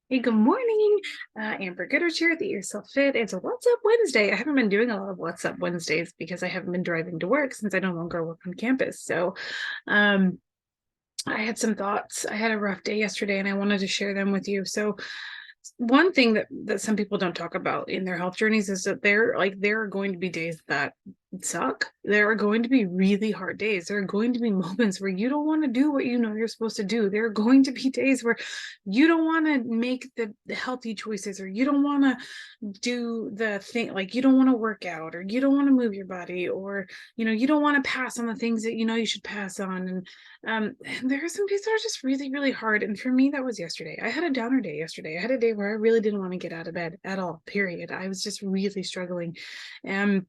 Hey, good morning. Amber Goodrich here at the Yourself Fit. It's a What's Up Wednesday. I haven't been doing a lot of What's Up Wednesdays because I haven't been driving to work since I no longer work on campus. So um, I had some thoughts. I had a rough day yesterday and I wanted to share them with you. So one thing that some people don't talk about in their health journeys is that there are going to be days that suck. There are going to be really hard days. There are going to be moments where you don't want to do what you know you're supposed to do. There are going to be days where you don't want to make the healthy choices, or you don't want to do the thing, like you don't want to work out, or you don't want to move your body, or you don't want to pass on the things that you should pass on. And there are some days that are just really, really hard. And for me, that was yesterday. I had a downer day yesterday. I had a day where I really didn't want to get out of bed at all, period. I was just really struggling. And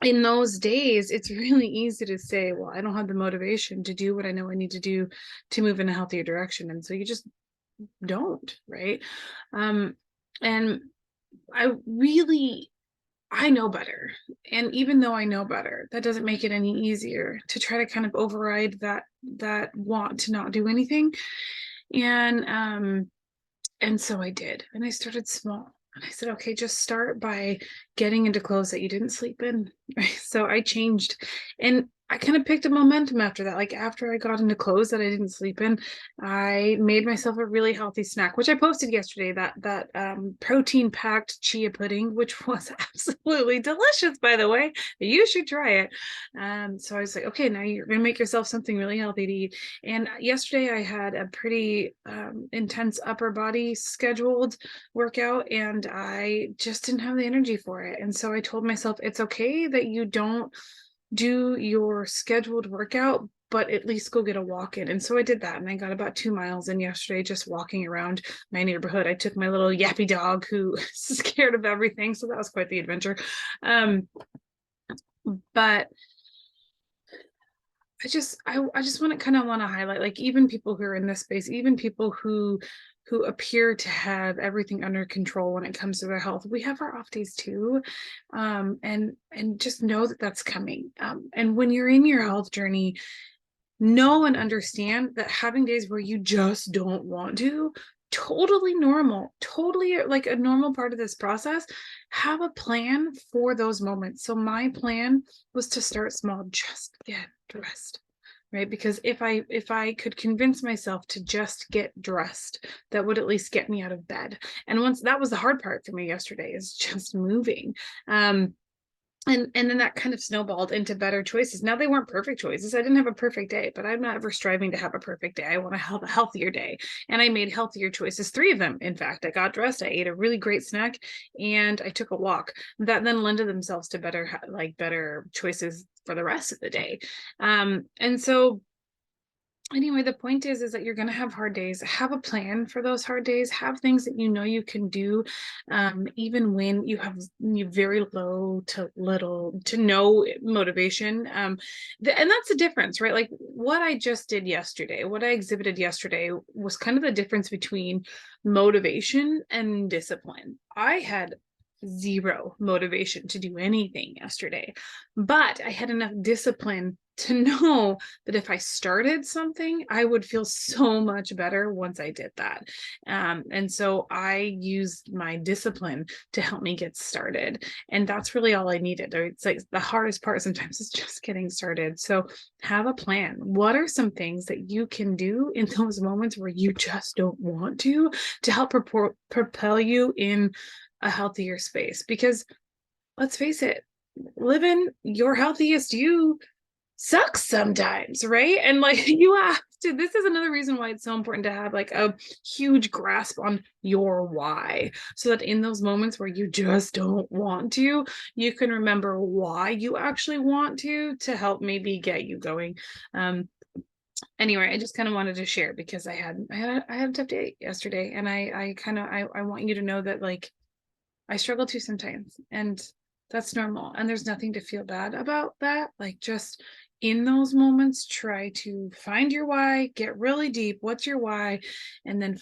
in those days, it's really easy to say, well, I don't have the motivation to do what I know I need to do to move in a healthier direction. And so you just don't, right? Um, and I know better. And even though I know better, that doesn't make it any easier to try to kind of override that want to not do anything. And and so I did. And I started small. And I said, okay, just start by getting into clothes that you didn't sleep in. Right. So I changed, and I kind of picked a momentum after that. Like after I got into clothes that I didn't sleep in, I made myself a really healthy snack, which I posted yesterday, that protein packed chia pudding, which was absolutely delicious, by the way. You should try it. So I was like, okay, now you're gonna make yourself something really healthy to eat. And yesterday I had a pretty intense upper body scheduled workout, and I just didn't have the energy for it. And so I told myself it's okay that you don't do your scheduled workout, but at least go get a walk in. And so I did that, and I got about 2 miles in yesterday just walking around my neighborhood. I took my little yappy dog who is scared of everything, so that was quite the adventure. um but I just want to kind of want to highlight, like, even people who are in this space, even people who appear to have everything under control when it comes to their health, we have our off days too. And just know that that's coming. And when you're in your health journey, know and understand that having days where you just don't want to, totally normal, totally like a normal part of this process. Have a plan for those moments. So my plan was to start small, just get dressed, right? Because if I could convince myself to just get dressed, that would at least get me out of bed. And once that was the hard part for me yesterday, is just moving. And then that kind of snowballed into better choices. Now, they weren't perfect choices. I didn't have a perfect day, but I'm not ever striving to have a perfect day. I want to have a healthier day. And I made healthier choices, three of them. In fact, I got dressed, I ate a really great snack, and I took a walk. That then lended themselves to better choices for the rest of the day. And so anyway, the point is that you're going to have hard days. Have a plan for those hard days. Have things that you know you can do, even when you very low to little to no motivation. And that's the difference, right? Like what I just did yesterday, what I exhibited yesterday was kind of the difference between motivation and discipline. I had zero motivation to do anything yesterday, but I had enough discipline to know that if I started something, I would feel so much better once I did that. And so I used my discipline to help me get started. And that's really all I needed. It's like the hardest part sometimes is just getting started. So have a plan. What are some things that you can do in those moments where you just don't want to help propel you in a healthier space? Because let's face it, living your healthiest you sucks sometimes, right? And like you have to, this is another reason why it's so important to have like a huge grasp on your why, so that in those moments where you just don't want to, you can remember why you actually want to help maybe get you going. Anyway, I just kind of wanted to share because I had a tough day yesterday, and I want you to know that, like, I struggle too sometimes, and that's normal. And there's nothing to feel bad about that. Like, just in those moments, try to find your why, get really deep. What's your why? And then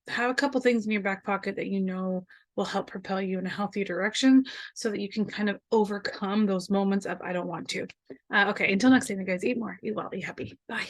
have a couple things in your back pocket that you know will help propel you in a healthy direction, so that you can kind of overcome those moments of I don't want to. Okay, until next time, you guys, eat more, eat well, eat happy. Bye.